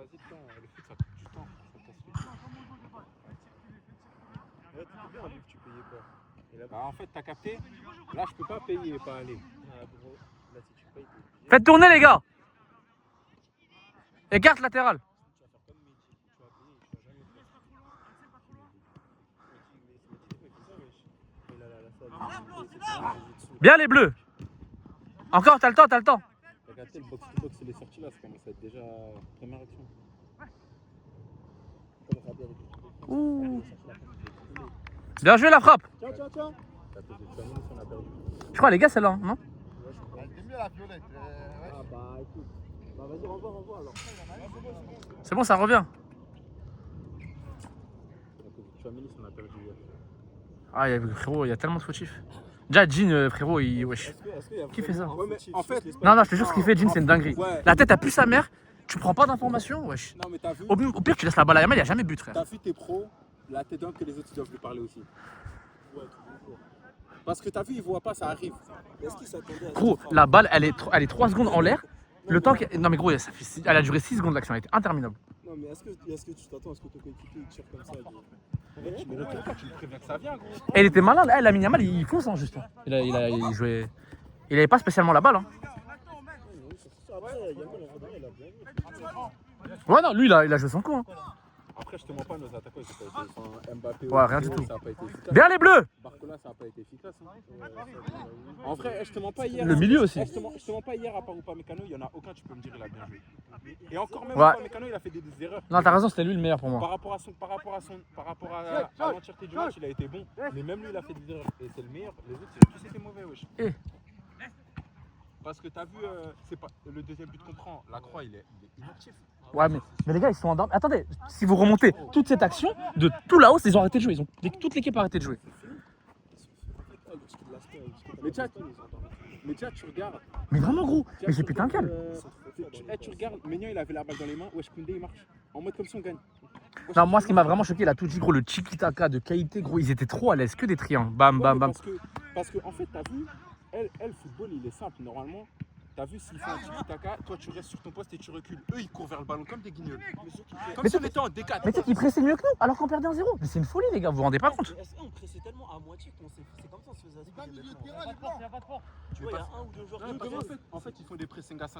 choisis le temps. Le foot, ça coûte du temps. Ça casse les couilles. Ouais, t'étais bien vu que tu payais pas. Et là, Bah, en fait, t'as capté? Là, je peux pas payer et pas aller. ah, gros, là, si tu payes, t'es obligé. Faites tourner les gars. Écarte latérale. Tu vas faire comme Meiji. Tu vas payer, tu vas jamais faire. Meiji, il fait ça, wesh. Bien les bleus. Encore, t'as le temps, t'as le temps. T'as capté le box-to-box, il est sorti là, ça commence à être déjà première action. Ouh. Bien joué la frappe. Tiens. T'as posé 3 minutes, on a perdu. Je crois les gars celle-là, non? Elle était mieux la violette. Ah bah écoute. Bah vas-y, renvoie alors. C'est bon, ça revient. T'as posé 3 minutes, on a perdu. Ah frérot, il y a tellement de fautifs. Déjà Jean frérot, il wesh. Est-ce qu'il y a Qui fait ça? Ouais, mais en fait, Non, je te jure ce qu'il fait Jean, c'est une dinguerie. Ouais. La tête a pu sa mère, tu prends pas d'informations, wesh. Non, mais t'as vu? Au pire, tu laisses la balle à Yamal, il n'y a jamais but, frère. T'as vu tes pros, là t'es donc que les autres ils doivent lui parler aussi. Ouais, toujours. Parce que t'as vu, ils voient pas, ça arrive. Est-ce qu'il s'attendait à Gros, la balle, elle est 3 secondes en l'air. Le temps qu'elle... Non mais gros, ça fait elle a duré 6 secondes l'action, elle était interminable. Non, mais est-ce que tu t'attends à ce que ton coéquipier il tire comme ça Mais le truc, tu me préviens que ça vient, gros. Et il était malin, elle, la Yamal, il fonce hein, juste. Il jouait. Il avait pas spécialement la balle. Hein. Après, Yamal, en vrai, il a bien vu. Ouais, non, lui, il a joué son coup. Hein. Après, je te mens pas, nos attaquants, ils ont pas été. Enfin, Mbappé, Ouais, rien du tout. ça a pas été efficace. Bien les bleus. Barcola, ça a pas été efficace. En vrai, je te mens pas hier. Le milieu aussi. Je te mens pas hier, à part Upamecano, il y en a aucun, tu peux me dire, il a bien joué. Et encore même, Ouais. Upamecano, il a fait des erreurs. Non, t'as raison, c'était lui le meilleur pour moi. Par rapport à l'entièreté du match, il a été bon. Mais même lui, il a fait des erreurs. Et c'est le meilleur. Les autres, ils ont tous été mauvais, wesh. Eh. Parce que t'as vu, c'est pas le deuxième but qu'on prend. La Croix, il est inactif. Ouais, mais les gars, ils sont endormis. Attendez, si vous remontez toute cette action, de tout là-haut, ils ont arrêté de jouer. Toute l'équipe a arrêté de jouer. Mais déjà, tu regardes. Mais vraiment, gros, mais j'ai pété un câble. Tu regardes, Maignan, il avait la balle dans les mains. Wesh, Koundé, il marche. En mode comme si on gagne. Non, moi, ce qui m'a vraiment choqué, il a tout dit, gros, le tiki-taka de qualité, gros, ils étaient trop à l'aise, que des triangles. Bam, bam, bam. Parce que en fait, t'as vu, le football, il est simple. Normalement, t'as vu, s'ils font un tiki-taka, toi, tu restes sur ton poste et tu recules. Eux, ils courent vers le ballon comme des guignols. Comme si on était en D4. Mais tu sais qu'ils pressaient mieux que nous, alors qu'on perdait 1-0. Mais c'est une folie, les gars, vous vous rendez pas compte? Est-ce qu'on pressait tellement à moitié qu'on s'est. C'est comme ça, on se faisait Pas milieu de terrain, aspirer. les gars. Tu vois, il y a un ou deux joueurs. En fait, ils font des pressings à 50%.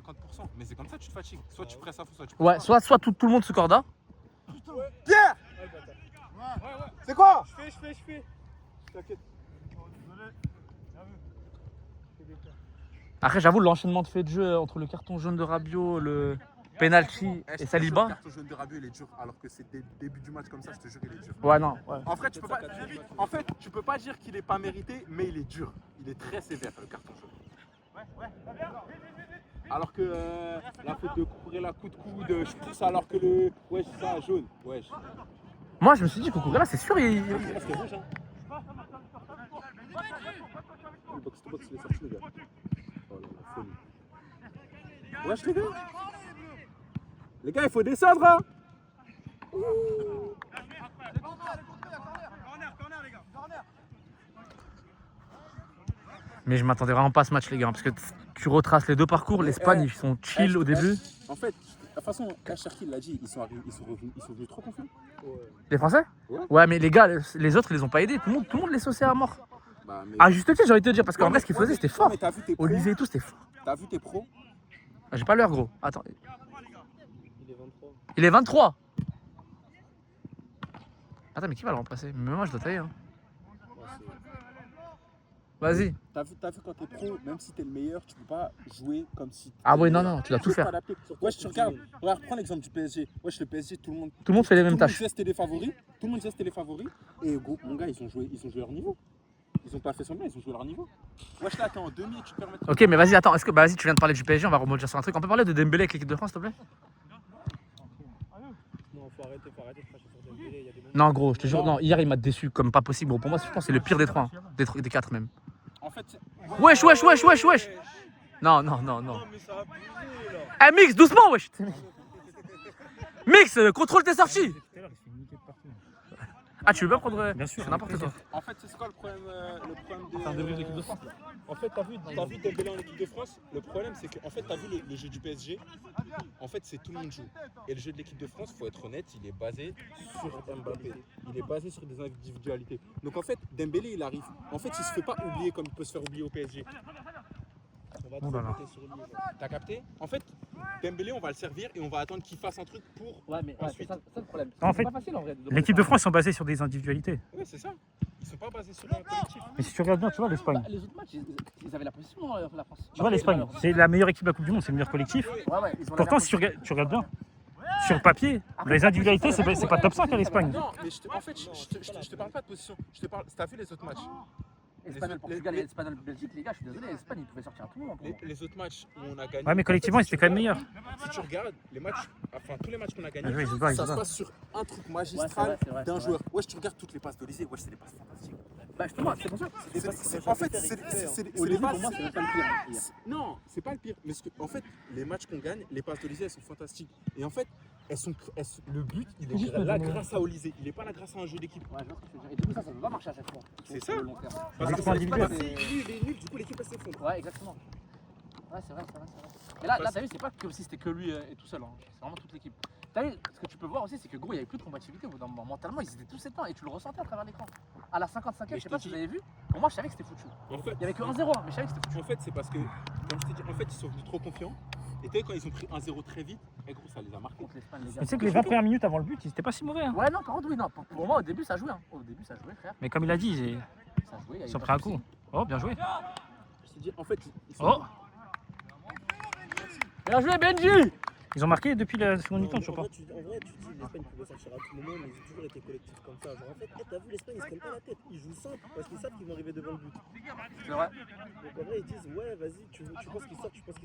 Mais c'est comme ça, tu te fatigues. Soit tu presses à fond, soit tu Ouais, soit tout le monde se corda. Pierre! C'est quoi? Je fais. T'inquiète. Après, j'avoue, l'enchaînement de faits de jeu entre le carton jaune de Rabiot, le penalty et Saliba. Le carton jaune de Rabiot, il est dur. Alors que c'est début du match comme ça, je te jure, il est dur. Ouais, non. Ouais. En fait, tu peux pas dire qu'il est pas mérité, mais il est dur. Il est très sévère, le carton jaune. Alors que la faute de courir la coup de coude, je pousse alors que le. Wesh, ça, jaune. Wesh. Moi, je me suis dit, Cucurella, c'est sûr, C'était rouge, hein. Le box-to-box, il est sorti, les gars. Oh là là, folie. Wesh, les gars. Les gars, il faut descendre, hein. Mais je m'attendais vraiment pas à ce match, les gars, parce que tu retraces les deux parcours. L'Espagne, ils sont chill au début. En fait, de toute façon, Cherki l'a dit, ils sont venus trop confiants. Les Français? Ouais, mais les gars, les autres, ils les ont pas aidés. Tout le monde les sauçait à mort. Bah, mais... À juste titre, j'ai envie de te dire, parce qu'en vrai, ce qu'ils faisaient, c'était fort. Mais t'as vu tes pros? Olivier et tout, c'était fort. T'as vu tes pros? Ah, j'ai pas l'heure, gros. Attends. Il est 23. Il est 23. Attends, mais qui va le remplacer? Mais moi, je dois tailler. Hein. Vas-y. T'as vu quand t'es pro, même si t'es le meilleur, tu peux pas jouer comme si. Ah ouais, non, tu dois tout faire. Wesh, tu regardes, prends l'exemple du PSG. Wesh, le PSG, tout le monde fait les mêmes tâches. Tout le monde sait les favoris. Et gros, mon gars, ils ont joué leur niveau. Ils ont pas fait semblant, ils ont joué leur niveau. Wesh, là, t'es en demi et tu te permets de... Ok, mais vas-y, attends. Est-ce que vas-y, tu viens de parler du PSG, on va rebondir sur un truc. On peut parler de Dembélé avec l'équipe de France, s'il te plaît? Non, faut arrêter de cracher sur Dembélé. Il y a des moments. Non, gros, je te jure, non. Hier, il m'a déçu comme pas possible. Gros, pour moi, je pense que c'est le pire des trois, hein. des quatre même. En fait, Wesh. Non. Mais ça a bougé, là. Eh, Mix, doucement, wesh. Mix, contrôle tes sorties. Ah, tu veux pas prendre. Bien sûr. C'est n'importe quoi. En fait, c'est quoi le problème des... C'est un débrief d'équipe de France. En fait, t'as vu Dembélé en équipe de France. Le problème, c'est que, en fait, t'as vu le jeu du PSG. En fait, c'est tout le monde joue. Et le jeu de l'équipe de France, faut être honnête, il est basé sur Mbappé. Il est basé sur des individualités. Donc, en fait, Dembélé, il arrive. En fait, il se fait pas oublier comme il peut se faire oublier au PSG. On va Oh là là. compter sur lui. T'as capté? En fait, Dembélé, on va le servir et on va attendre qu'il fasse un truc pour. Ouais, mais Ensuite. c'est ça le problème. En C'est fait, pas facile en vrai. L'équipe de France sont basées sur des individualités. Ouais, c'est ça. Ils sont pas basés sur un collectif. Mais si tu regardes bien, tu vois l'Espagne. Les autres matchs, ils avaient la position, la France. Tu vois l'Espagne, c'est la meilleure équipe de la Coupe du Monde, c'est le meilleur collectif. Ouais, ils ont la Pourtant, meilleure si tu regardes bien, sur papier, les individualités, c'est pas top 5 à l'Espagne. Non, mais en fait, je te parle pas de position. Je te parle. T'as vu les autres matchs? Espagnol, Portugal et Espagnol, Belgique, les gars, je suis désolé, l'Espagne, ils pouvaient sortir à tout moment. Les autres matchs où on a gagné. Ouais, mais collectivement, ils étaient quand même meilleurs. Si tu regardes les matchs, enfin tous les matchs qu'on a gagnés, Ah oui, je vois, je ça se vois. passe sur un truc Ouais, magistral c'est vrai, d'un c'est joueur. Wesh, tu regardes toutes les passes d'Olysée, wesh, c'est des passes fantastiques. Bah, justement, c'est pour ça. En fait, c'est les Olivier, passes. pour moi, c'est même pas le pire. hier. Non, c'est pas le pire. Mais en fait, les matchs qu'on gagne, les passes d'Olysée, elles sont fantastiques. Et en fait, le but, il est là grâce à Olysée. Il est pas là grâce à un jeu d'équipe. Ouais, je vois ce que tu veux dire. Et du coup, ça peut pas marcher à chaque fois. C'est Sur ça. le long terme. Parce que exploits individuels. lui, il est nul, du coup, l'équipe, elle s'effondre. Ouais, exactement. Ouais, c'est vrai. Et là, t'as vu, c'est pas comme si c'était que lui et tout seul. Hein. C'est vraiment toute l'équipe. T'as vu, ce que tu peux voir aussi, c'est que gros, il y avait plus de combativité au bout d'un moment. Mentalement, ils étaient tous éteints et tu le ressentais à travers l'écran. À la 55e, je sais pas si vous avez vu. Pour moi, je savais que c'était foutu. En fait, Il y avait que 1-0, hein, mais je savais que c'était foutu. En fait, c'est parce que, comme je t'ai dit, en fait, ils sont venus trop confiants. Et tu sais, quand ils ont pris 1-0 très vite, gros, ça les a marqués. Contre l'Espagne, les gars. Mais tu sais que les 20 premières minutes avant le but, ils étaient pas si mauvais. Hein. Ouais, non, par contre, oui, non. Pour moi, au début, ça jouait. Hein. Au début, ça jouait, frère. Mais comme il a dit, Ça jouait. ils ont pris un coup. Oh, bien joué. Je t'ai dit, en fait, ils sont Oh, Bien joué, Benji! ils ont marqué depuis la seconde mi-temps, je sais En pas. vrai, tu dis l'Espagne pouvait sortir à tout moment, mais ils ont toujours été collectifs comme ça. Genre, en fait, t'as vu, l'Espagne, ils se prennent pas la tête. Ils jouent simple parce qu'ils savent qu'ils vont arriver devant le but. C'est vrai. Donc en vrai, ils disent, ouais, vas-y, tu penses qu'ils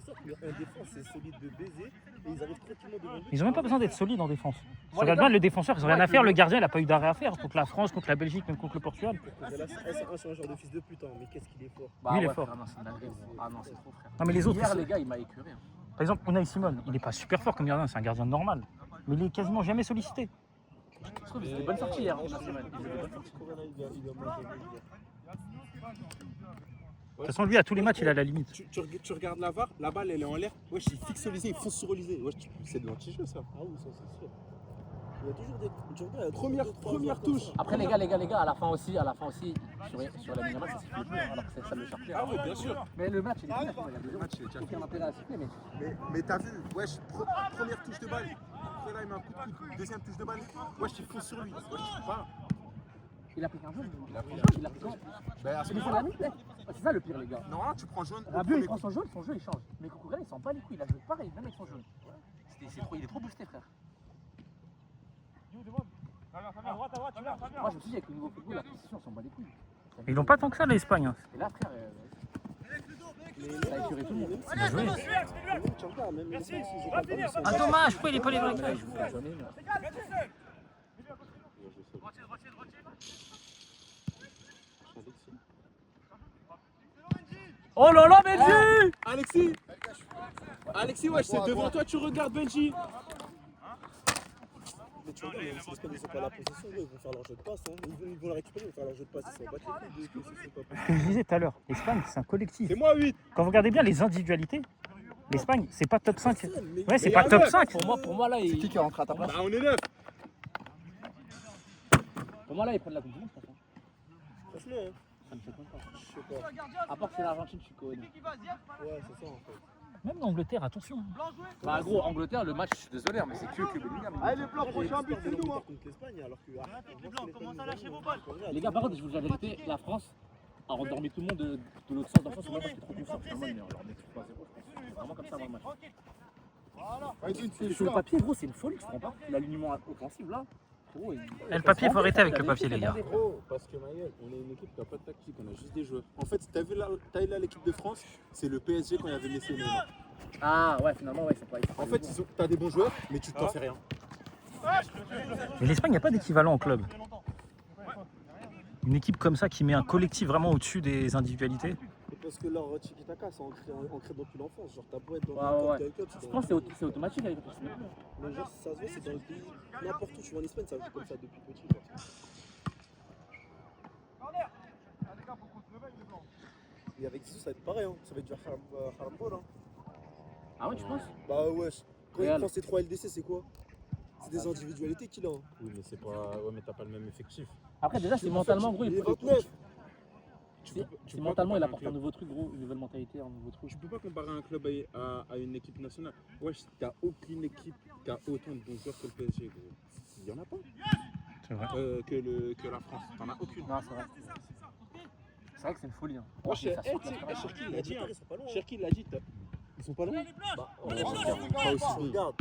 sortent, mais en défense, c'est solide de baiser et ils arrivent tranquillement devant le but. Ils ont même pas besoin d'être solides en défense. Tu Moi, regardes les bien, gars- le défenseur, ils ont rien à faire. Le gardien, il a pas eu d'arrêt à faire contre la France, contre la Belgique, même contre le Portugal. Là, c'est un changeur de fils de pute, hein, mais qu'est-ce qu'il est fort. Bah, Lui, il est ouais, fort. frère, non, c'est une dinguerie, gros. Ah non, c'est trop, frère. Non, mais les autres, Hier, ils sont- les gars, il m'a écœuré. Hein. par exemple, Unai Simon, il est pas super fort comme gardien, c'est un gardien normal. Mais il est quasiment jamais sollicité. Je trouve que c'était des bonnes sorties hier. Hein, la semaine. Il faisait des bonnes sorties. De toute façon, lui, à tous les matchs, il est à la limite. Tu regardes la VAR, la balle elle est en l'air, wesh il fixe Olysée, il fonce sur Olysée. Wesh, c'est de l'anti-jeu ça. Ah oui, ça c'est sûr. Il y a toujours des. Tu regardes, il y a Première- deux, trois première joueurs comme touche. ça. Après, les gars, à la fin aussi, sur la mini-match, ça siffle plus, hein, alors que c'est ça le Chartier. Ah oui, bien sûr. Mais le match, il est fini, il y a deux Le match il est déjà aucun fini. intérêt à siffler, mais Mais t'as vu, wesh, première touche de balle. Après là il met un coup de coude, deuxième touche de balle. Wesh il fonce sur lui. Wesh tu peux pas. il a pris qu'un jaune. Il a pris Il a pris qu'un. Ben à ce C'est des fois moment-là, la nuit, c'est ça le pire, les gars. normalement tu prends jaune au Rabiot, il premier prend coup. son jeu, il change. Mais Cucurella, il s'en bat les couilles, il a joué pareil, même avec son jaune. Il est trop boosté, frère. Moi, je me suis dit, avec le nouveau football, la position, on s'en bat les couilles. Ils l'ont pas tant que ça, l'Espagne. Hein. Et là, frère, ça a écuré tout le monde. Bien joué. Même tu regardes, même les Suisses, ils jouent pas comme ils sont. Ah, dommage, pourquoi il est pas les vrais? Ouais, je vous fais jamais, mais- Oh là là, Benji! Alexis, wesh c'est devant toi, tu regardes Benji. Mais tu regardes, même si l'Espagne ils ont pas la possession, ils vont faire leur jeu de passe. Hein. Ils vont la récupérer, ils vont faire leur jeu de passe. Ils s'en battent les couilles de c'est pas Ce que je disais tout à l'heure, l'Espagne, c'est un collectif. C'est moi 8. Quand vous regardez bien les individualités, l'Espagne, c'est pas top 5. possible. Ouais, c'est Mais pas y a top neuf. 5. Pour moi, là, C'est qui est rentré à ta place? Bah on est 9. pour moi, là, ils prennent la Coupe du Monde, de toute façon. Franchement, hein, Ça me fait pas peur. je sais pas. À part que c'est l'Argentine, je suis cohérent. Ouais, c'est ça en fait. Même l'Angleterre, attention. Bah, gros, Angleterre, le match, je suis désolé, hein, mais c'est que Bellingham. Allez, le plan prochain but, c'est nous. Hein. Contre l'Espagne, alors que. On commence à lâcher vos balles. Les gars, par contre, je vous dis la vérité, la France a endormi tout le monde de l'autre sens. Dans le sens où moi, j'étais trop confiant. Finalement, on leur met 3-0, je pense. C'est vraiment comme ça avant le match. Sur le papier, gros, c'est une folie, tu comprends pas? L'alignement offensif, là, gros, Le papier, faut arrêter avec le papier, les gars. Gros, parce que Maël, on est une équipe qui n'a pas de tactique, on a juste des joueurs. En fait, t'as vu là l'équipe de France, c'est le PSG quand il y avait Messi et Neymar. Ah, ouais, finalement, ouais, c'est pas. En fait, t'as des bons joueurs, mais tu t'en fais rien. Mais l'Espagne, il n'y a pas d'équivalent en club. Une équipe comme ça qui met un collectif vraiment au-dessus des individualités. Parce que leur tiki-taka, c'est ancré dans toute l'enfance. Genre, t'as beau être dans Ouais, le ouais. club, Je pense que c'est automatique avec le personnel. mais genre, ça se voit, c'est dans le pays. N'importe où tu vas en Espagne, ça joue comme ça depuis petit. Genre. Et avec Zizou, ça va être pareil, hein. Ça va être du hardball. Hein. Ah ouais, tu penses? Bah ouais, quand il Real. prend ses 3 LDC, c'est quoi? C'est des individualités qu'il a. Hein. Oui, mais c'est pas. Ouais, mais t'as pas le même effectif. Après, déjà, c'est mentalement, gros, Il il est faut. 29. Si mentalement, il apporte un nouveau truc, gros, une nouvelle mentalité, un nouveau truc. Tu peux pas comparer un club à une équipe nationale. Wesh, t'as aucune équipe qui a autant de bons joueurs que le PSG, gros. Il y en a pas. C'est vrai. Que la France. T'en as aucune. Non, c'est vrai. C'est vrai que c'est une folie. Hein. Moi, Mais ça se passe Cherki Il l'a dit. ils sont pas loin. hein. Cherki l'a dit. Ils sont pas loin. Bah, pas aussi. Regarde.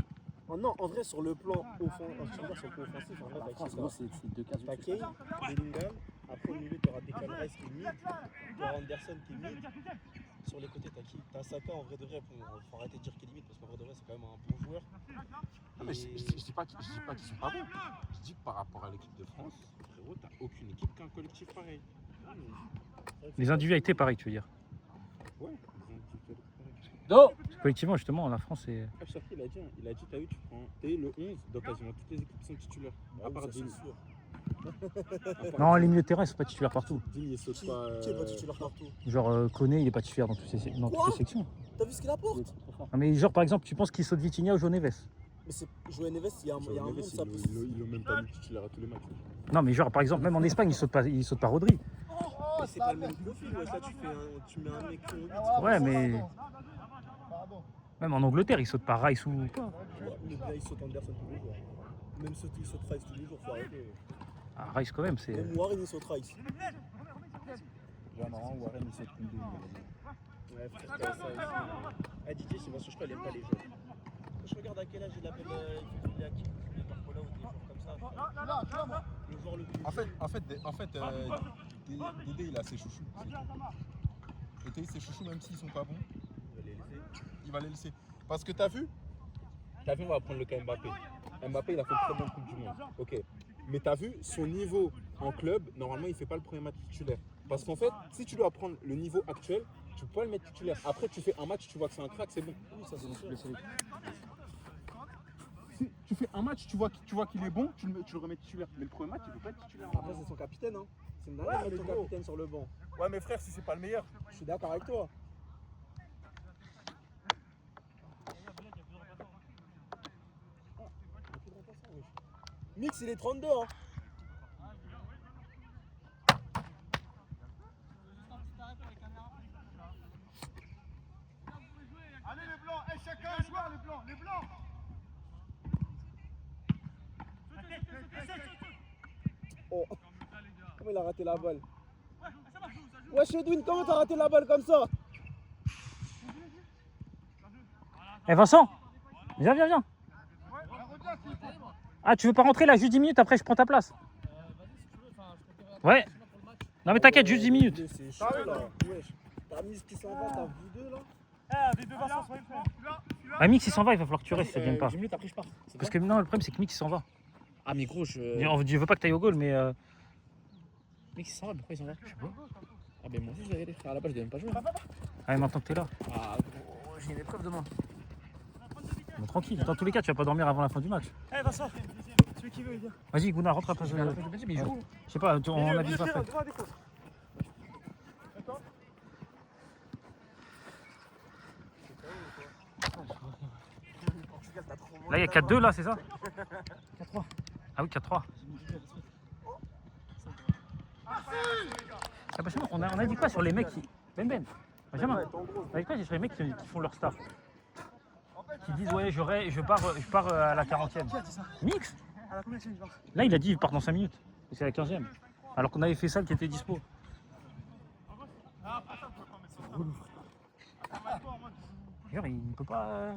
Non, en vrai, sur le plan offensif, en vrai, La t'as France, qui, gros, là c'est deux cases. T'as Kane, Bellingham, après au milieu t'auras Declan Rice qui est mid, t'auras Anderson qui est mid. Sur les côtés t'as qui? T'as Saka en vrai de vrai, faut arrêter de dire qu'il est mid parce qu'en vrai de vrai c'est quand même un bon joueur. Non, mais je dis pas qu'ils sont pas bons. Je dis que par rapport à l'équipe de France, frérot, t'as aucune équipe qui a un collectif pareil. Les individualités, pareil, tu veux dire. Ouais. Do. Collectivement, justement, la France est. Cherki il a dit, t'as vu, tu prends. T'es le 11, donc quasiment toutes les équipes sont titulaires. À part Dini. Non, les milieux de terrain, ils sont pas titulaires partout. Dini, il saute pas. Qui est pas titulaire partout? Genre, Koné, il est pas titulaire dans, toutes les sections. T'as vu ce qu'il apporte? Non, mais genre, par exemple, tu penses qu'il saute Vitinha ou João Neves? Mais c'est João Neves, il y a un monde ça peut. Ils l'ont même pas mis titulaire à tous les matchs. Non, mais genre, par exemple, même en Espagne, il saute pas Rodri. Mais c'est pas le même profil, ouais, ça tu mets un mec qui est au 8. Ouais, mais. Même en Angleterre, il saute pas Rice ou quoi. Mais là il saute Anderson tous les jours. Même il saute Rice tous les jours, faut arrêter. Ah, Rice, quand même, c'est. Même Warren il saute Rice. Genre, non, Warren, il saute Koundé. Ouais, frère, t'as ça aussi. Ah, Didier, c'est parce que je crois qu'il aime pas les jeunes. Quand je regarde à quel âge il appelle il est à qui il est Barcola ou des joueurs comme ça. Le joueur le plus. En fait, Dédé, il a ses chouchous. Et Théo, ses chouchous, même s'ils sont pas bons, il va les laisser. Parce que t'as vu, on va prendre le cas Mbappé. Mbappé, il a fait une très bonne Coupe du Monde. Ok. Mais t'as vu, son niveau en club, normalement, il fait pas le premier match titulaire. Parce qu'en fait, si tu dois prendre le niveau actuel, tu peux pas le mettre titulaire. Après, tu fais un match, tu vois que c'est un crack, c'est bon. Oui, ça c'est sûr. Si tu fais un match, tu vois qu'il est bon, tu le remets titulaire. Mais le premier match, il peut pas être titulaire. Après, c'est son capitaine, hein. C'est une dinguerie de mettre ton capitaine sur le banc. ouais, mais frère, si c'est pas le meilleur, Je suis d'accord avec toi. Mix, il est 32, hein. allez les blancs, hey, chacun un joueur, les blancs. Oh. Comment il a raté la balle? Wesh Edwin, comment t'as raté la balle comme ça? Eh Vincent, viens. Ah, tu veux pas rentrer là, juste 10 minutes, après je prends ta place. Ouais. Non mais t'inquiète, juste 10 minutes. C'est chaud là. Wesh. T'as mis ce qui s'en va, t'as vous deux là. Ah, Mix il s'en va, il va falloir que tu restes, ça vienne pas. 10 minutes après, je pars. Parce que non, le problème c'est que Mix il s'en va. Ah, mais gros, je. Je veux pas que t'ailles au goal, mais. Mec, il s'en va, pourquoi il s'en va? Je sais pas. Ah, ben moi aussi, je vais y aller, frère. À la base, je devais même pas jouer. Ah, maintenant que t'es là. Ah, gros, j'ai une épreuve demain. Bon, tranquille, dans tous les cas, tu vas pas dormir avant la fin du match. Eh Vincent, celui qui veut, il vient. Vas-y, Gouna, rentre après. Mais il joue. Je sais pas, on a dit ça fait. Là, il y a 4-2 là, c'est ça? 4-3. Ah oui, 4-3. Ah, Benjamin, on a dit quoi sur les mecs qui. Ben. Benjamin, on a dit quoi sur les mecs qui font leur staff? Qui disent, ouais, je pars à la 40e. Mix? Là, il a dit, il part dans 5 minutes. Et c'est la 15e. Alors qu'on avait fait ça qui était dispo. D'ailleurs, il ne peut pas.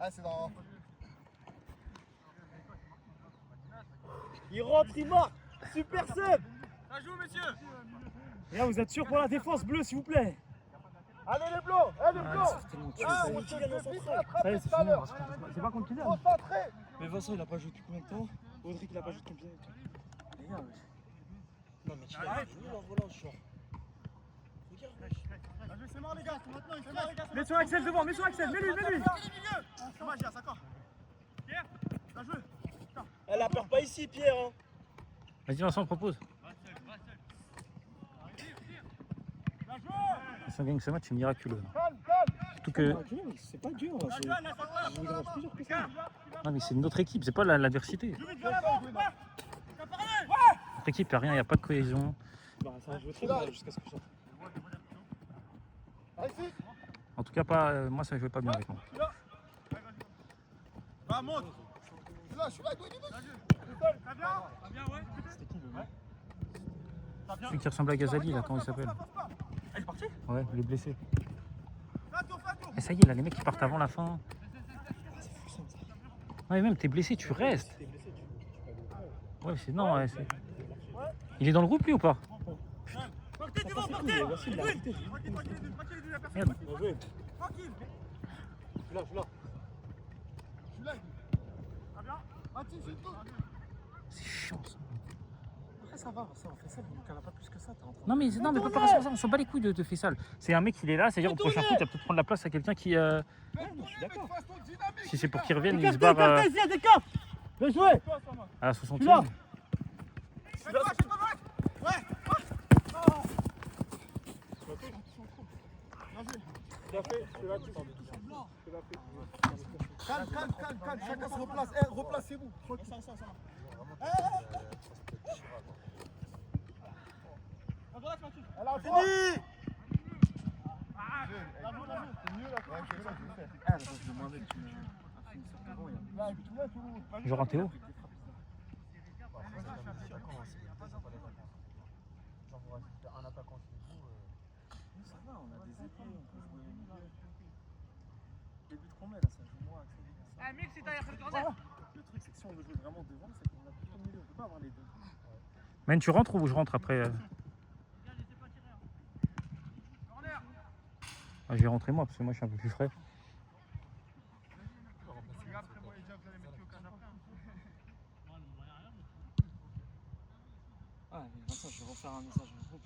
Ah, c'est dans. Il rentre, il marque. Super sub. Ça joue, messieurs. Et là, vous êtes sûr pour la défense bleue, s'il vous plaît? Allez les blancs, allez les blancs. C'est une Kylian en central. Allez, c'est fini. C'est pas contre Kylian. Concentré. Mais Vincent, il a pas joué depuis combien de temps? Audric, il a pas joué depuis combien de temps? Non mais Kylian, il est nul en volant, genre. Regarde, C'est mort les gars, c'est maintenant, c'est mort les gars. Mets sur Axel devant, mets sur Axel, mets-lui. Dommage, il y a ça encore. Pierre, t'as joué. elle a peur pas ici, Pierre. Hein. Vas-y, Vincent, propose. Si on gagne ce match, c'est miraculeux. Surtout que. C'est pas dur. J'ai plus dur que ça. Non, mais c'est notre équipe, c'est pas l'adversité. Notre équipe, il n'y a rien, il n'y a pas de cohésion. Bah, ça va jouer très bien jusqu'à ce que je sorte. En tout cas, pas, moi, ça ne jouait pas bien avec moi. Va, monte. Celui qui ressemble à Ghazali, là, comment il s'appelle? Elle est partie? Ouais, il est blessé. Et ça y est, là, les mecs qui partent avant la fin. C'est fou ça. Non, mais même, t'es blessé, tu restes. T'es blessé, tu peux pas. Ouais, c'est non, ouais, c'est. Il est dans le groupe, lui, ou pas? Voici, il a arrêté. Merde. Bien joué. Je suis là. C'est chiant, ça. Après, ça va, ça, on fait ça, il n'y en a pas plus que ça. Non, mais pas par rapport à ça, on s'en bat les couilles de Faisal. C'est un mec, il est là, c'est-à-dire au prochain foot, il va peut-être prendre la place à quelqu'un qui. Ouais, non, je suis d'accord. Si c'est pour qu'il revienne, il se barre Bien joué. à la 60e. Calme, chacun se replace. Replacez-vous. Alors, fini. Genre un Théo. Ça va, on a des épées, on peut jouer au milieu. Les buts qu'on met là, ça joue moins. Le truc, c'est que si on veut jouer vraiment devant, c'est qu'on a plutôt le milieu. On peut pas avoir les deux. Men, tu rentres ou je rentre après Ah, je vais rentrer moi parce que moi je suis un peu plus frais. Ah, mais Vincent, je vais refaire un message au groupe.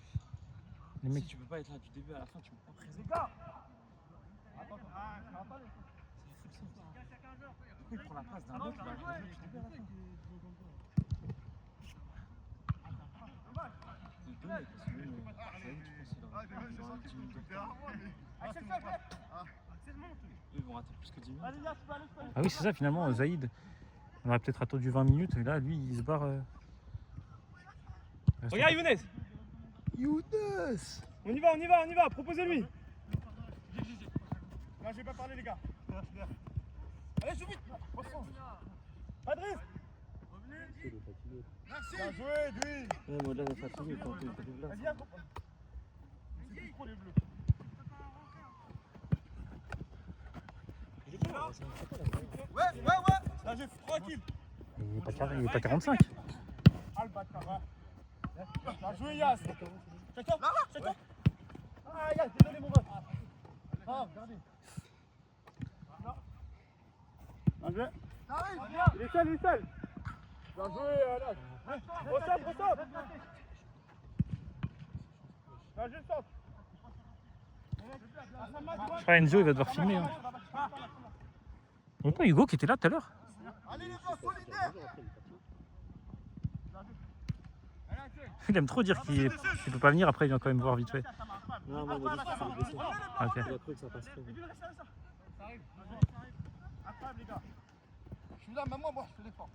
Les Si mecs, tu peux pas être là du début à la fin, tu peux pas présenter. C'est fou ça. Du coup, il prend la place d'un autre, il va jouer du début à la fin. Les deux mecs, parce que même Saïd, je pense qu'il aura 10 minutes de retard. Eux, ils vont rater plus que 10 minutes. ah oui, c'est ça finalement, Zaïd. On aurait peut-être attendu 20 minutes et là, lui, il se barre. Regarde Younes. On y va, proposez-lui. Là, je vais pas parler, les gars. Allez, joue vite. Adresse. Merci. Bien joué, lui. Ouais, moi là, j'ai fatigué quand tu es là. Vas-y, c'est trop les bleus. Ouais. Là, j'ai tranquille. Il est pas 45. Ah, le bâtard, ouais. Bien joué, Yas. C'est toi. Ah, Yas, désolé, mon ref. Ah, regardez. Bien joué. Il est seul. Bien joué, Anas. Ressort. Bien joué, centre. Je crois Enzo, il va devoir filmer. Hein. Il n'y a pas Hugo qui était là tout à l'heure? Allez, les gars, solidaires. Il aime trop dire qu'il peut pas venir, après il vient quand même voir vite fait. Non, moi, il m'a dit qu'il fallait baisser. Ah, ok. Il a cru que ça passerait. Ça arrive. Incroyable, les gars. Je suis là, même moi, je fais l'effort.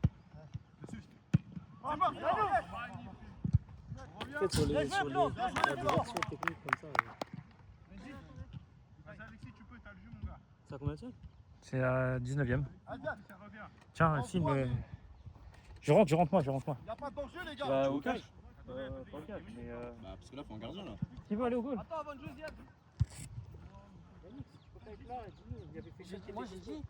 Peut-être sur la direction technique comme ça. Vas-y, Alexis, tu peux, t'as le jeu, mon gars. C'est à combien de temps? C'est à 19ème. Allez, viens, ça revient. Tiens, filme. Je rentre moi. Il n'y a pas d'enjeu, les gars. Bah, au cash. Pas au cash, mais. Bah, parce que là, faut un gardien là. Qui veut aller au goal? Attends, avant de jouer, Ziad. Moi, j'ai dit.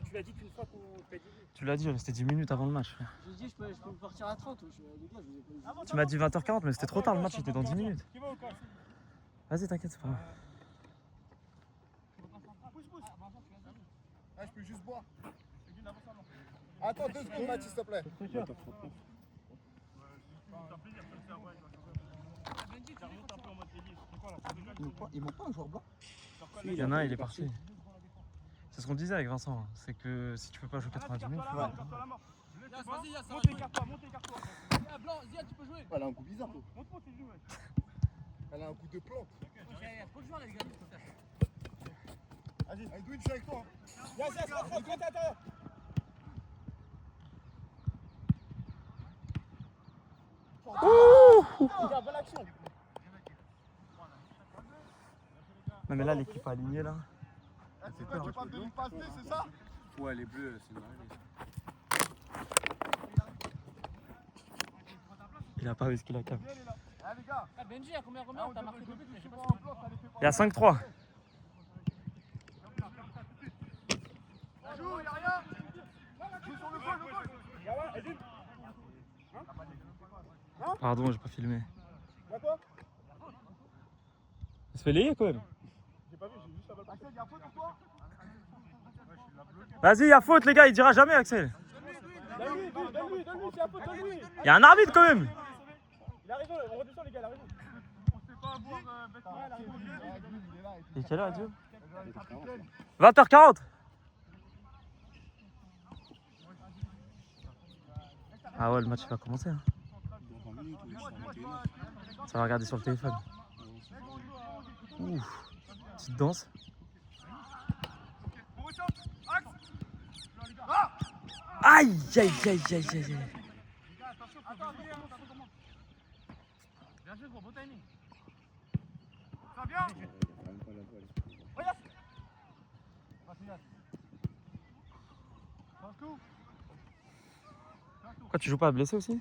Tu l'as dit qu'une fois qu'on t'a dit. Tu l'as dit, c'était 10 minutes avant le match. J'ai dit, je peux me partir à 30 ou les gars, je vous ai pas dit. Tu m'as dit 20h40, mais c'était trop tard, le match était dans 10 minutes. Qui va au cash? Vas-y, t'inquiète, c'est pas grave. Pousse. Ah, je peux juste boire. Attends 2 secondes, Mathis, s'il te plaît. Ils m'ont pas un joueur blanc? Il y en a un, il est parti. C'est ce qu'on disait avec Vincent, hein. C'est que si tu peux pas jouer 90 minutes, faut... Vas-y, Yass, monte, écarte-toi. Blanc, Ziad, tu peux jouer. Elle a un coup bizarre. Monte, tu joues, ouais. Elle a un coup de plante. Faut le jouer, les gars. Vas-y, Edwin, je suis avec toi. Yes, attends. Regarde, bonne action. Non mais là l'équipe alignée là. C'est quoi, tu passes de passe D, c'est ça? Ouais, les bleus, c'est normal. Il a pas risqué la cam. Allez, les gars. Ah, Benji, il y a combien T'as marqué 2 buts, mais je sais pas si Il y a 5-3. Joue, y'a rien. Joue sur le goal, Pardon, j'ai pas filmé. Y'a quoi? Il se fait layer quand même. J'ai pas vu, j'ai juste la balle. Axel, y'a faute pour toi? Vas-y, il y a faute les gars, il dira jamais Axel. Donne-lui, c'est la faute, donne-lui. Il y a un arbitre quand même. Il a raison, on redescend les gars, il a raison. On sait pas avoir bêtement. Il est là. Il est quelle heure Dieu 20h40. Ah ouais, le match va commencer. Hein. Ça va regarder sur le téléphone. Ouh, petite danse. Aïe, aïe, aïe, aïe, aïe, aïe. Bien joué, gros, bon timing. Ça vient? Pourquoi tu joues pas à blessé aussi?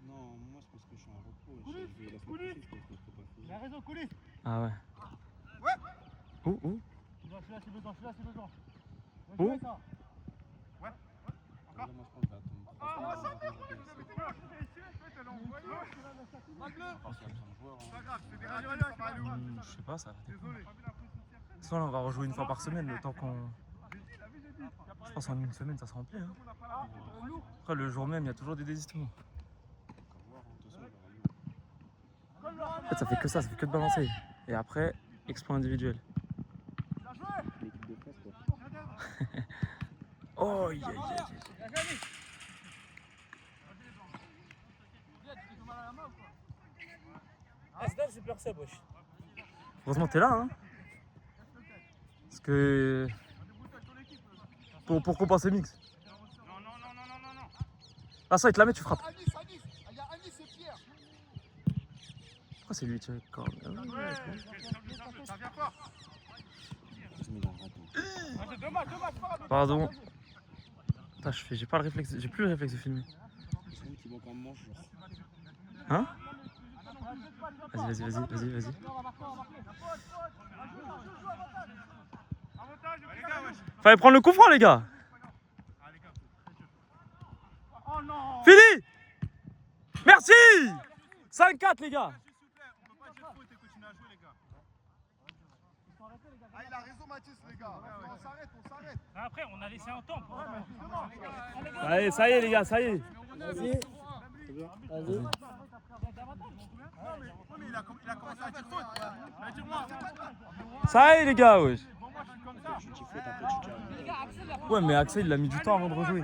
Non, moi c'est parce que je suis en repos. J'ai la semaine prochaine, je pense que je peux pas Il a raison, coulis. Ah ouais. Ouais. Où? Je suis là si besoin. Où? Ouais. Là, moi je pense que je vais attendre. Pas grave, c'est des radios, ça va aller où? Je sais pas, ça va dépendre. Désolé. Sinon, là, on va rejouer une fois par semaine, le temps qu'on... Je pense en une semaine, ça sera rempli. Hein. Après, le jour même, il y a toujours des désistements. En fait, ça fait que ça fait que de balancer. Et après, exploit individuel. L'équipe de France, quoi. Oh, yeah, yeah. Ah, c'est dingue, c'est peur ça, wesh. Heureusement que t'es là, hein. Parce que... Pour compenser Mix. Non. Ah ça, il te la met, tu frappes. Anis, il y a Anis et Pierre. Pourquoi c'est lui, tu vois, quand... Ça vient pas. Je mets dans le raton. Deux matchs, pas grave. Pardon. Putain, j'ai pas le réflexe, j'ai plus le réflexe de filmer. C'est vrai qu'il manque un manche, genre. Hein? Vas-y. Fallait prendre le coup franc, les gars. Oh non. Fini. Merci. 5-4, les gars. On peut pas dire faute et continuer à jouer, les gars. Ah, il a raison, Mathis, les gars. On s'arrête. Après, on a laissé un temps. Allez, ça y est, les gars, ça y est. Ouais, mais il a commencé à dire faute. Il a dit moi. Ça y est, les gars, wesh. Bon, moi, je suis comme ça. Tu dis faute, après tu dis à Ouais, mais Axel, il a mis du temps avant de rejouer.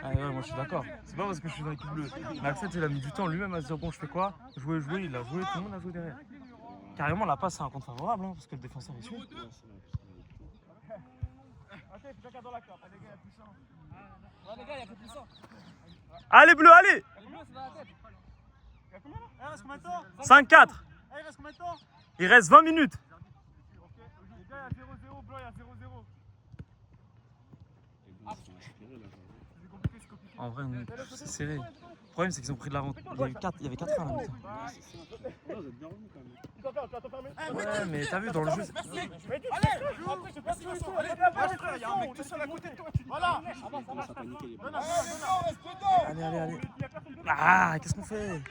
Ah ouais, moi je suis d'accord. C'est pas parce que je suis dans l'équipe bleue. Mais Axel, il a mis du temps lui-même à se dire bon, je fais quoi? Jouer, il a joué, tout le monde a joué derrière. Carrément, la passe, c'est un compte favorable, hein, parce que le défenseur est suit. Les gars, il y a que puissant. Allez, bleu, allez! C'est dans la tête. Il reste combien de temps? 5-4. Il reste combien de temps? Il reste 20 minutes. Les gars, il y a 0-0, blanc, il y a 0-0. En vrai, c'est serré. Le problème, c'est qu'ils ont pris de l'avantage. Il y avait 4 à la mi-temps. Non, vous êtes bien revenu quand même. Tu dois faire, tu vas te fermer. Ouais, mais t'as vu, dans le jeu. Allez, après, c'est pas ce qu'il faut. Allez, il y a un mec tout seul à côté de toi. Voilà. Il commence à paniquer les balles. Allez. Ah, qu'est-ce qu'on fait?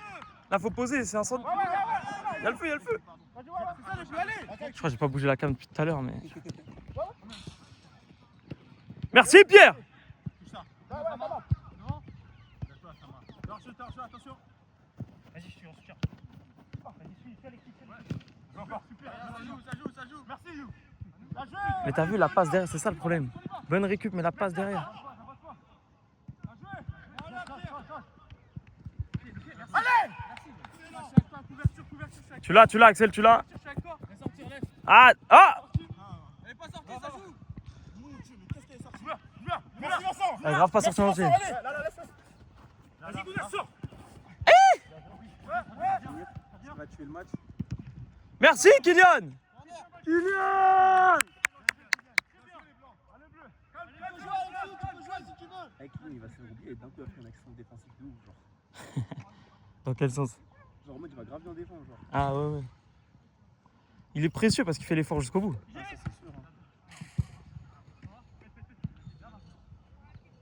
Là, faut poser, c'est un centre. Il y a le feu. Je crois que j'ai pas bougé la cam depuis tout à l'heure, mais. Merci, Pierre! Attention. Vas-y, je suis en soutien. Vas-y, fais l'équipe. Ça joue. Merci, You. Mais t'as vu la passe derrière, c'est ça le problème. Bonne récup, mais la passe derrière. Allez. Tu l'as, Axel, tu l'as. Ah, ah. Elle est pas sortie, ça joue. Mon Dieu, mais qu'est-ce qu'elle est sortie? Merci Vincent. Elle est grave pas sortie en entier. Vas-y, Gounard, sors. Ça va tuer le match. Merci, Kylian. Kylian. Avec lui, il va se faire oublier et d'un coup, il va faire une action défensive de ouf. Genre, Dans quel sens? en mode, il va grave bien défendre. Genre. Ah ouais. Il est précieux parce qu'il fait l'effort jusqu'au bout. Ah, ça, c'est sûr. Hein.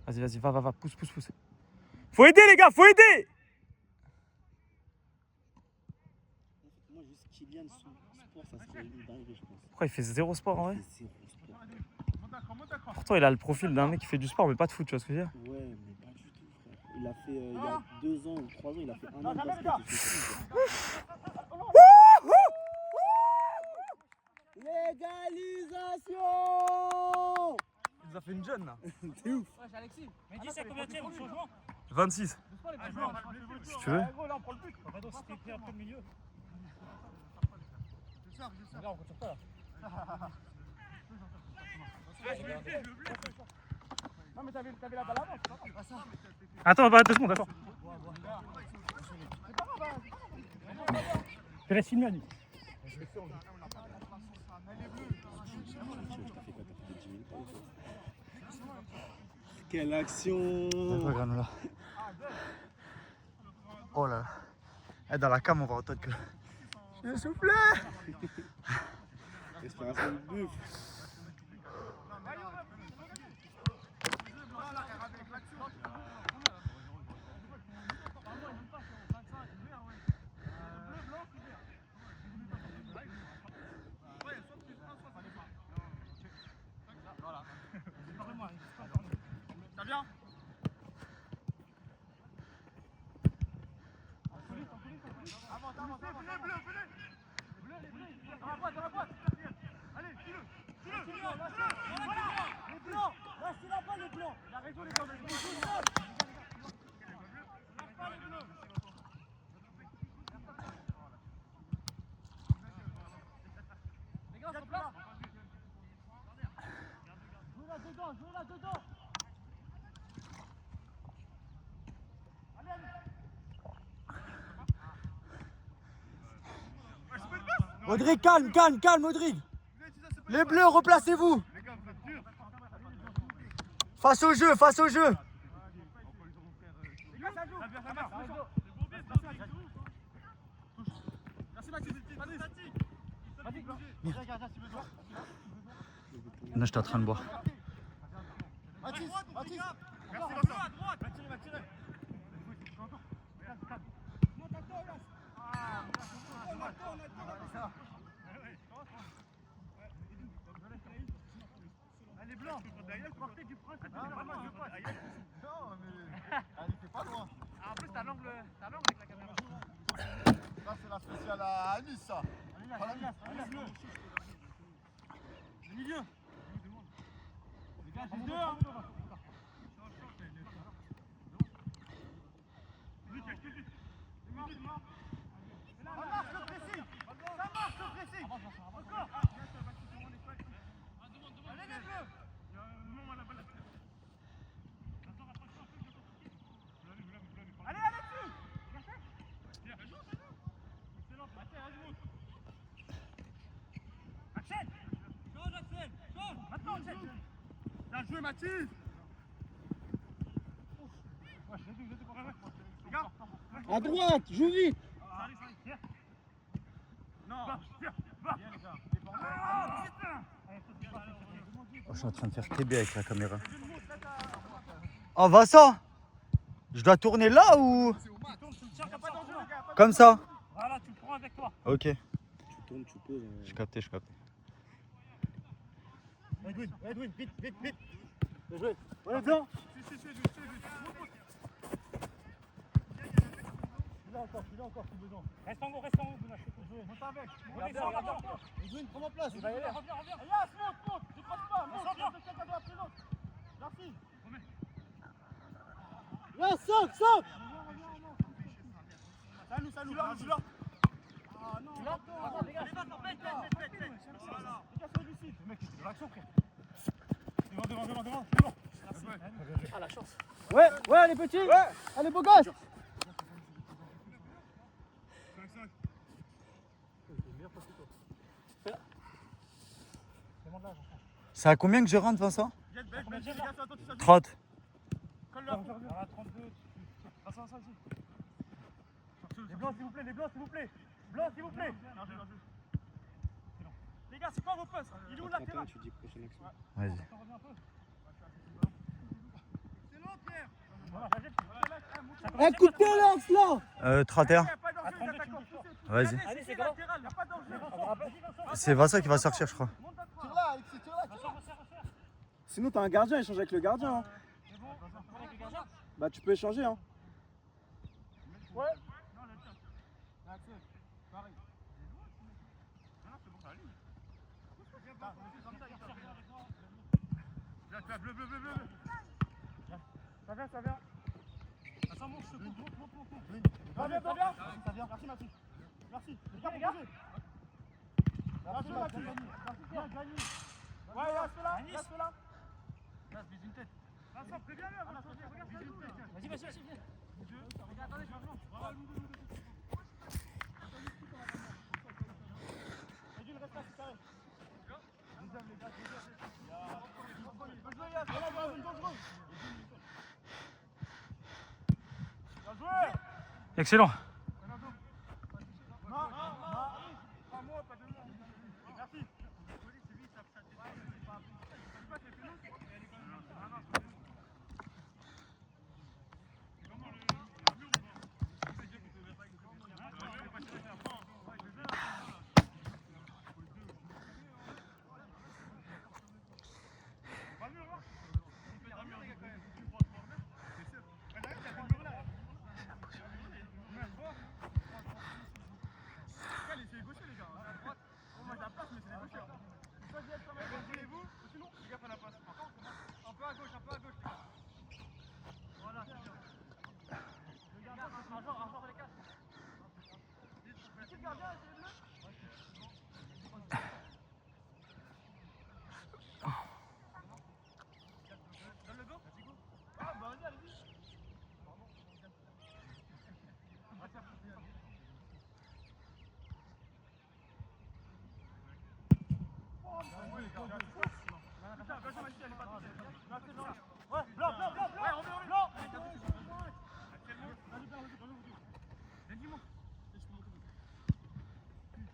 Vas-y, va, pousse. Faut aider les gars, faut aider. Moi, juste Kylian, son sport, ça serait une dinguerie, je pense. Pourquoi il fait zéro sport en vrai? Il fait zéro sport. Pourtant il a le profil d'un mec qui fait du sport mais pas de foot, tu vois ce que je veux dire? Ouais, mais pas du tout, frère. Il a fait, il y a 2 ans ou 3 ans, il a fait 1 an de basket. Il fait tout, genre. Légalisation. Il nous a fait une jeune là. C'est ouf. Ouais, j'ai Alexis. Mais dis, c'est combien de tiers au changement? 26. Si tu veux. Là, on prend le but. Pardon, c'était pris un peu le milieu. Regarde, on compte sur toi là. Non, mais t'avais la balle avant, c'est pas grave. Attends, 2 secondes, attends. Je te laisse filmer, Ali. Quelle action. Granola. Oh là là. Dans la cam, on va entendre que. Je soufflé. Respiration de bœuf. Ça vient? Avance, bleu. Dans la boîte. Allez, tue-le. Les blancs, lâchez-la pas les blancs. Il a raison les blancs. Les gars, sur place. Jouez là dedans. Audrey, calme, Audrey. Les bleus, replacez-vous. Face au jeu. Là, j'étais en train de boire. Mathis. Merci Vincent. Va tirer. Les blancs, portez du prince. Non, mais elle était pas loin. En plus, t'as l'angle avec la caméra. Ça, c'est la spéciale à Nice, ça. Le milieu. Les gars, c'est 2. Ça marche le pressing. Encore. Allez les bleus. Allez dessus. Axel. Change. Maintenant Axel. Bien joué Mathis. Les gars. À droite, joue vite. Oh, je suis en train de faire TB avec la caméra. Oh Vincent, je dois tourner là ou comme ça? Voilà, tu le prends avec toi. Ok, Tu tournes, tu poses. j'ai capté. Edwin, vite. Bien joué. Ouais, blanc. Celui-là encore, si besoin. Reste en haut, Monte avec. Regarde. Edwin, prends ma place. Il va y aller. Reviens. Elias, monte. Ne croise pas. Monte. Quelqu'un doit appeler l'autre. Merci. Là, saute. Salut. Celui-là. Ah la chance. Ouais, les petits. Ouais. Allez, beau gosse. C'est à combien que je rentre, Vincent 30. Les blancs, s'il vous plaît, Blancs, s'il vous plaît. Les gars, c'est quoi vos postes? Il est où la terrain? Tu dis prochaine action. Vas-y. C'est long, Pierre. Un coup de pied, lance là 31. Vas-y. Allez, c'est comment? C'est Vincent qui va sortir, je crois. Tire-là, Alexis, tire-là. Sinon, t'as un gardien, échange avec le gardien. Hein. Bah, tu peux échanger. Hein. Ouais. Bleu. Ça vient. Ça monte, je te coupe. Ça vient. Merci. Les gars. Merci, Mathieu. Ouais, reste là. Vise une tête. Vincent, préviens-le. Vas-y, viens. Attendez, je reste là, c'est carré. Excellent.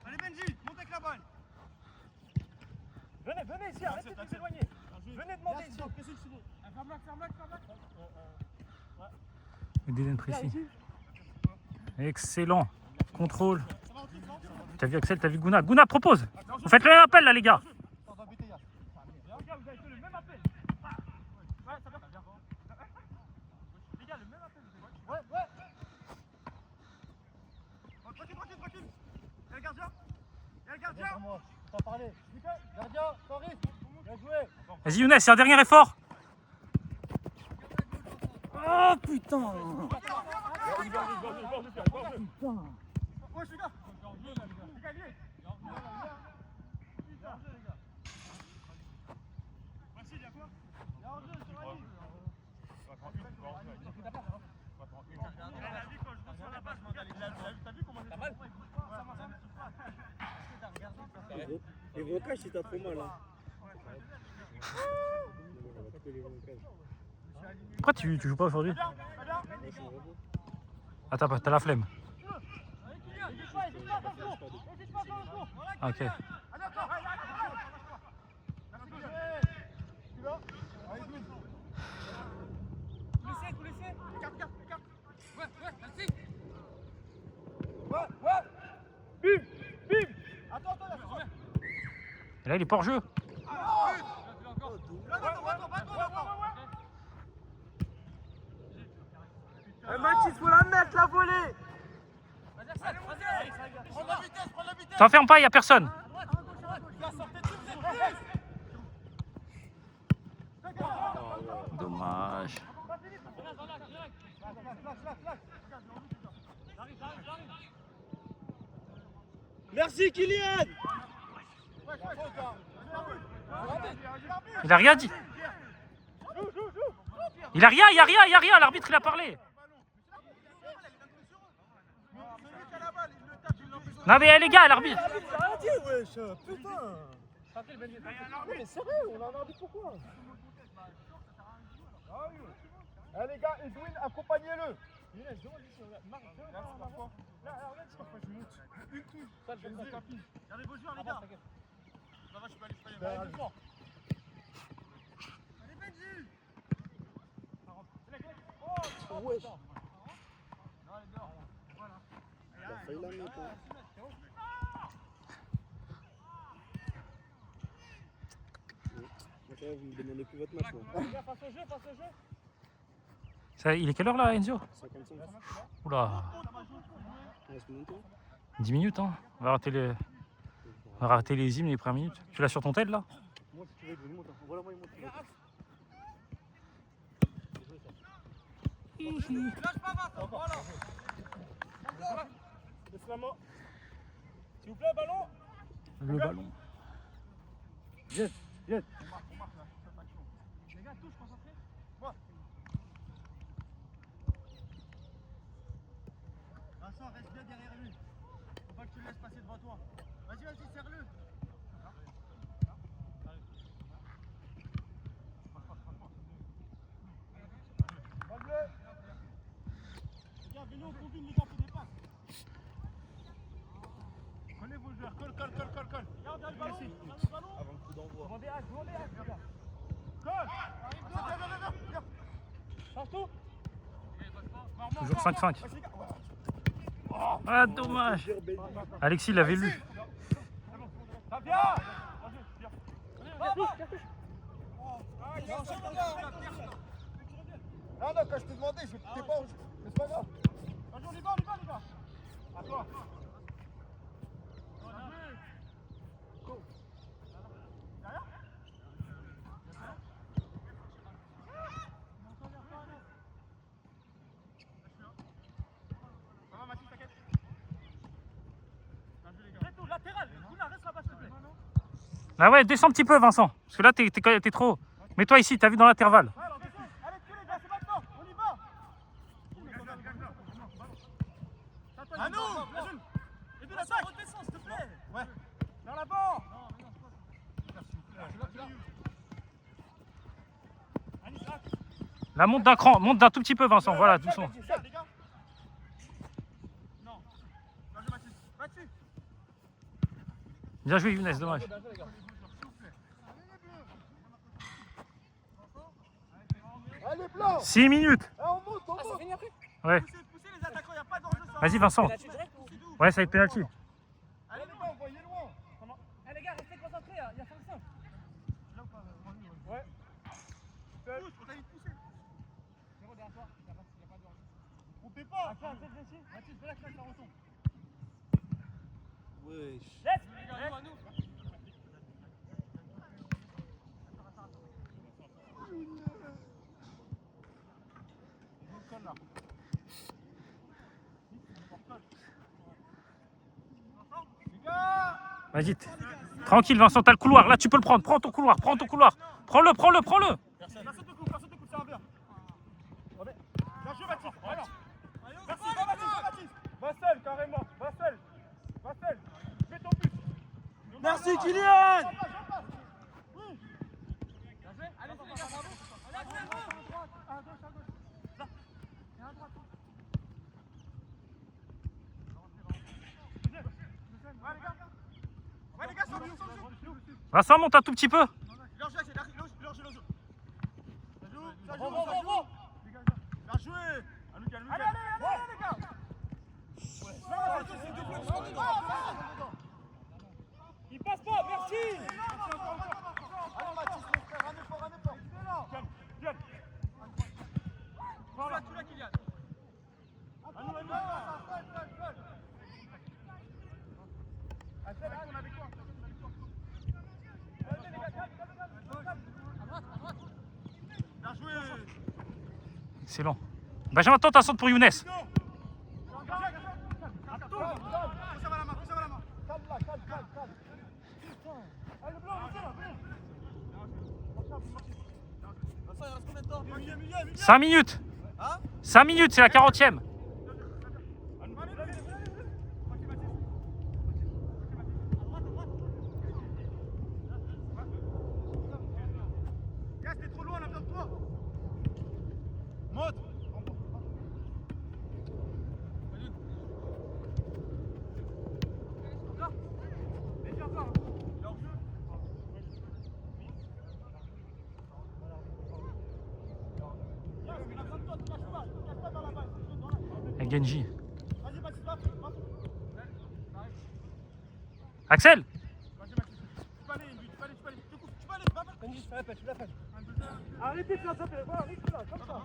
Allez Benji, monte avec la balle. Venez ici, arrêtez de vous éloigner. Venez demander ici. Ferme-la. Dédène précis. Excellent. Contrôle. T'as vu Axel, t'as vu Gouna. Gouna propose. Vous faites le même appel là les gars. Les gars, vous avez fait le même appel. Ouais, ça va. Les gars, le même appel. Ouais. Tranquille. Il y a le gardien. T'as parlé. Gardien, sans risque. Bien joué. Vas-y Younes, c'est un dernier effort. Oh putain. Ouais, je suis là. C'est gagné. Merci, il y a quoi? Il y a un jeu sur la ligne. Il a vu quand je reçois la balle, t'as vu comment j'ai mal? Les blocages, si t'as trop mal. Hein. Pourquoi tu joues pas aujourd'hui? Attends, t'as la flemme. Ah, ok. Et là, il est pas hors jeu. Mathis, faut la mettre, la volée. Prends la vitesse. T'enfermes pas, il n'y a personne. Dommage. Merci Kylian. Il a rien dit. Il a rien, l'arbitre il a parlé. Non mais les gars, l'arbitre. Putain. Mais sérieux, on a un arbitre pourquoi? Eh les gars, Edwin, accompagnez-le. Regardez vos joueurs, les gars. Ça va, je peux aller faire un mouvement. Allez, Benji. Oh wesh. Il a failli la mettre. Vous me demandez plus votre match là. Passe au jeu. Ça, il est quelle heure là, Enzo? 55. Oula, Il reste combien de temps? 10 minutes hein. On va rater les hymnes les premières minutes. Tu l'as sur ton tel là? Moi si tu veux, je lui montre. Voilà, moi il montre. Lâche pas, Vincent. Voilà. Laisse la main. S'il vous plaît, ballon. Le ballon. Viens. Les gars, touche, concentrez. Vincent, reste bien derrière lui. Faut pas que tu le laisses passer devant toi. Vas-y, serre-le. Les gars, vélo, combine, les gars, faut des passes. Prenez vos joueurs, colle. Regarde le ballon, Avant le coup d'envoi. demandez à, les gars. Colle. Viens. Partout. Toujours 5-5. Ah dommage. Alexis l'avait lu. Ça vient. Non, quand je t'ai demandé, je t'ai pas. Mais c'est pas grave. On y va, les gars. À toi. Ça va, Mathis, t'inquiète. Latéral, reste là-bas, s'il te plaît. Ah ouais, descends un petit peu Vincent. Parce que là t'es trop. Mets-toi ici, t'as vu dans l'intervalle. Allez, les gars, c'est maintenant, on y va. À nous. Et de l'attaque. Redescends, s'il te plaît. Ouais. Vers l'avant. Là monte d'un cran, monte d'un tout petit peu Vincent. Voilà, doucement. Les gars. Non. Mathis. Bien joué Younes, dommage. Allez, blanc. 6 minutes. On monte. Ouais. Poussez les attaquants, il n'y a pas d'enjeu. Vas-y Vincent. Ouais, ça va être penalty. Allez, les gars, envoyez loin. Eh les gars, restez concentrés, il y a 5-5. Ouais. Pousse, on t'a dit de pousser. Zéro derrière toi, il n'y a pas de danger. Coupez pas. Mathis, relax, ça retombe. Wesh. Laisse. À nous. Vas-y. Tranquille Vincent, t'as le couloir. Là tu peux le prendre. Prends ton couloir. Prends-le. Personne te coupe, ça va bien. Bien joué, Baptiste. Voilà. Merci, va Baptiste. Va seul, carrément. Va seul. Fais ton but. Merci Kylian. Oui. Bien joué. Allez, les gars, bravo. Allez, à gauche. Là. Et à droite. Ouais, les gars, c'est au Vincent, monte un tout petit peu. Ça joue. Bien joué. Allez, les gars. Il passe pas, merci. Allez, Mathis, mon frère, un effort. Viens. Voilà, tu l'as, Kylian. Bien joué. Excellent. Benjamin, tente un centre pour Younes. Ça va la main. 5 minutes. 5 minutes, c'est la 40e. T'es trop loin là, viens de toi. Monte. Et Genji. Axel. Arrêtez de faire ça, voilà, comme ça.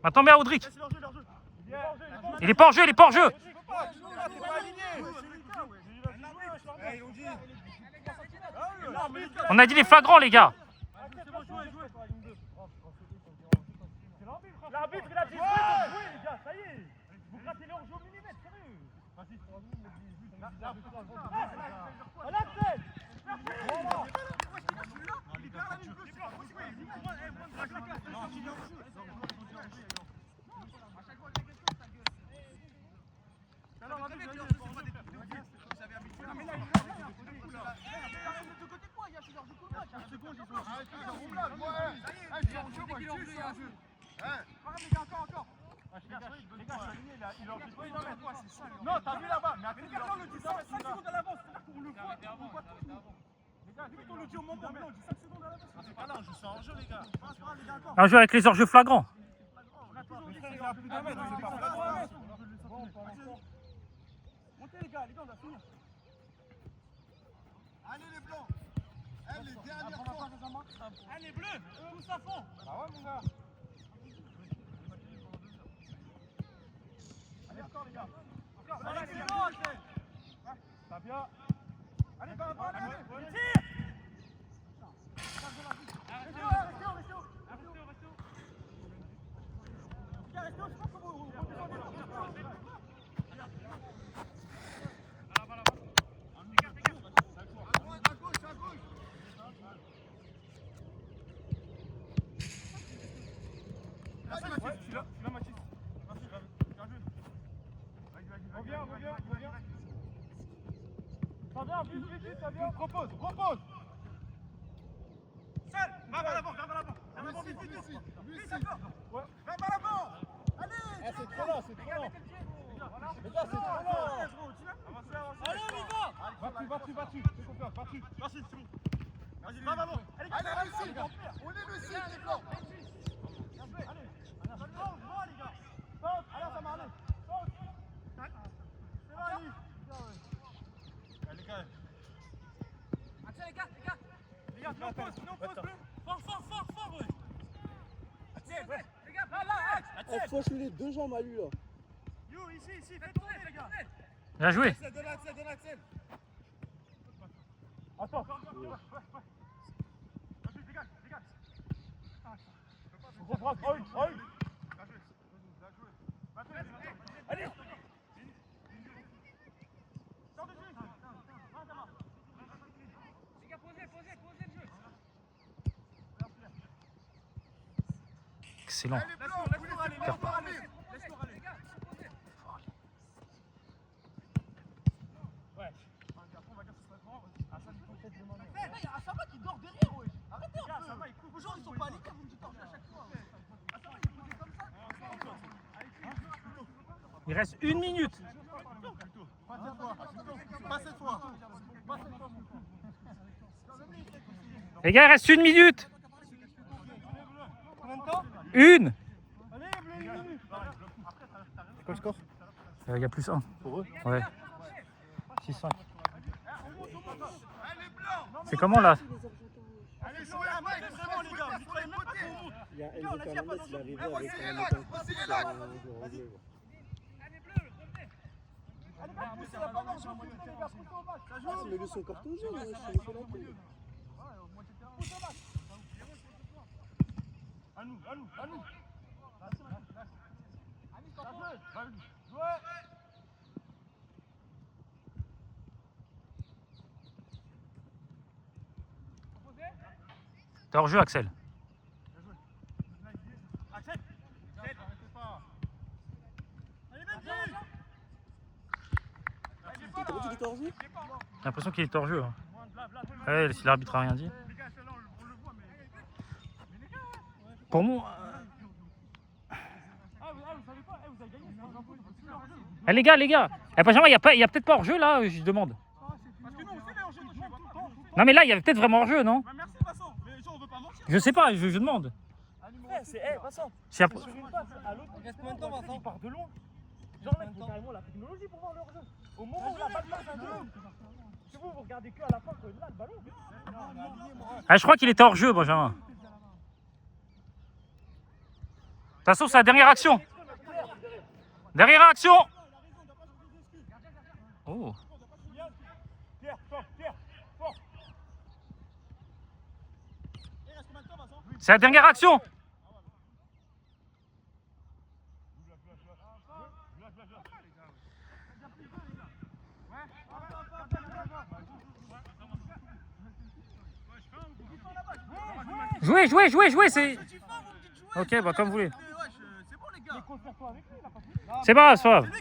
Maintenant, mets à Audric. Il est pas en jeu, il est pas en jeu. On a dit les flagrants, les gars. L'arbitre, il a dit jouer, les gars, ça y est. Vous grattez leur jeu au millimètre, sérieux. Vas-y, voilà, Axel. Non, t'as vu là-bas, mais les gars, on le dit 5 secondes à l'avance, c'est-à-dire qu'on le voit, on voit tout. Les gars, vu qu'on le dit au moment, mais on dit 5 secondes à l'avance. C'est pas là, on joue ça en jeu, les gars. Un jeu avec les hors-jeux flagrants. Il a plus d'un mètre, il est pas flagrant. Montez les gars, on va finir. Allez les blancs. Allez, dernière fois. Allez bleus, tous à fond. Bah ouais mon gars. Allez encore les gars. Allez, c'est bon, Axel. Ça bien. Allez, allez. Tire. Restez haut. Restez haut, je sais pas comment vous redescendez. Reviens. Ça vient, vite, ça vient. Repose. Seul, va à l'avant. Vite. Vite, d'accord. Ouais. Va à l'avant. Allez. C'est trop lent. Les gars, c'est trop lent. Allez, on y va. Va-tu. Fais confiance, va-tu. Merci, c'est bon. Vas-y, va, bon. Allez, les gars. On est le ciel, les blancs. Allez. Bon, les gars. Saute. Allez, ça m'a allé. Saute. C'est là, Ali. Allez, les gars. Attends, les gars, viens, pose bleu. Fort, ouais. Attends, les gars, là. Enfoche-lui les deux jambes à lui, là. You, ici, faites tourner, les gars. Bien joué. Donne Axel. Attends. Vas-y, dégage. On reprend, Raoul. Allez. Sors dessus. Les gars, posez le jeu. Excellent. Laisse-le aller. Ouais. Ça va qui dort derrière, ouais. Arrêtez un peu. Vos gens, ils sont pas à l'écart, vous me dites à chaque fois. Ça va, il est posé comme ça. Il reste 1 minute. Pas cette fois. Les gars, il reste 1 minute. Combien de temps? 1. Allez, bleu. C'est quoi le score? Il y a +1. Pour eux? Ouais. 6-5. C'est comment là? Allez, jouez un mec, vraiment, les gars. Vous croyez même pas qu'on monte. Il y a Enzo Fernandez, il est arrivé avec un mec sur un joueur anglais. Allez, poussez la balle, poussez les gars, poussez au max. Ça joue. Ah, mais lui, son carton jaune, je suis fait la télé. Poussez au max. À nous. Jouez. T'es hors jeu, Axel. qu'il était hors jeu. Hein. Ouais, si l'arbitre a rien dit. Pour moi. Eh, les gars. Eh, Benjamin, il y a peut-être pas hors jeu là, je demande. Non, mais là, il y avait peut-être vraiment hors jeu, non? Je sais pas, je demande. Vincent, Si après- sur une passe à l'autre, Il reste combien de temps, Vincent? il part de loin. Genre, mec, il faut carrément la technologie pour voir le hors-jeu. Au moment où la balle passe à deux, si vous regardez que à la fin, que là, le ballon. Ah, je crois qu'il était hors jeu, Benjamin. De toute façon, c'est la dernière action. Dernière action. Oh. C'est la dernière action. Jouez, c'est... Ok, bah comme vous voulez. C'est pas grave, c'est pas grave.